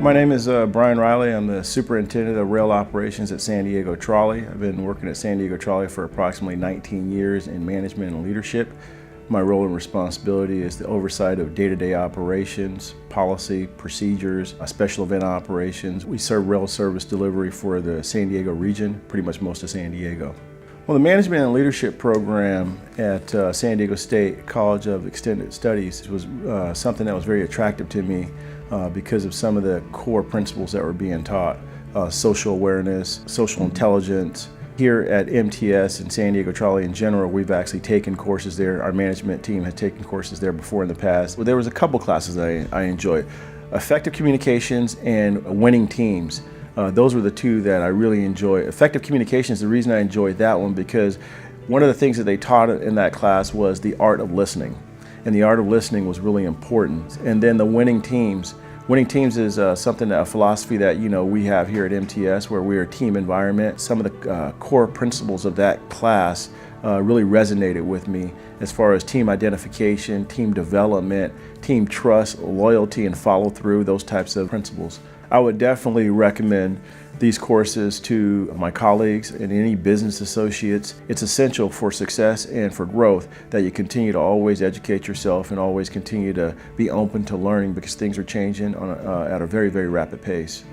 My name is Brian Riley. I'm the Superintendent of Rail Operations at San Diego Trolley. I've been working at San Diego Trolley for approximately 19 years in management and leadership. My role and responsibility is the oversight of day-to-day operations, policy, procedures, special event operations. We serve rail service delivery for the San Diego region, pretty much most of San Diego. Well, the Management and Leadership program at San Diego State College of Extended Studies was something that was very attractive to me because of some of the core principles that were being taught. Social awareness, social intelligence. Here at MTS and San Diego Trolley in general, we've actually taken courses there. Our management team had taken courses there before in the past. There was a couple classes that I enjoyed. Effective communications and winning teams. Those were the two that I really enjoyed. Effective communications, the reason I enjoyed that one because one of the things that they taught in that class was the art of listening. And the art of listening was really important. And then the winning teams. Winning teams is a philosophy that we have here at MTS where we're a team environment. Some of the core principles of that class really resonated with me as far as team identification, team development, team trust, loyalty, and follow through, those types of principles. I would definitely recommend these courses to my colleagues and any business associates. It's essential for success and for growth that you continue to always educate yourself and always continue to be open to learning because things are changing at a very, very rapid pace.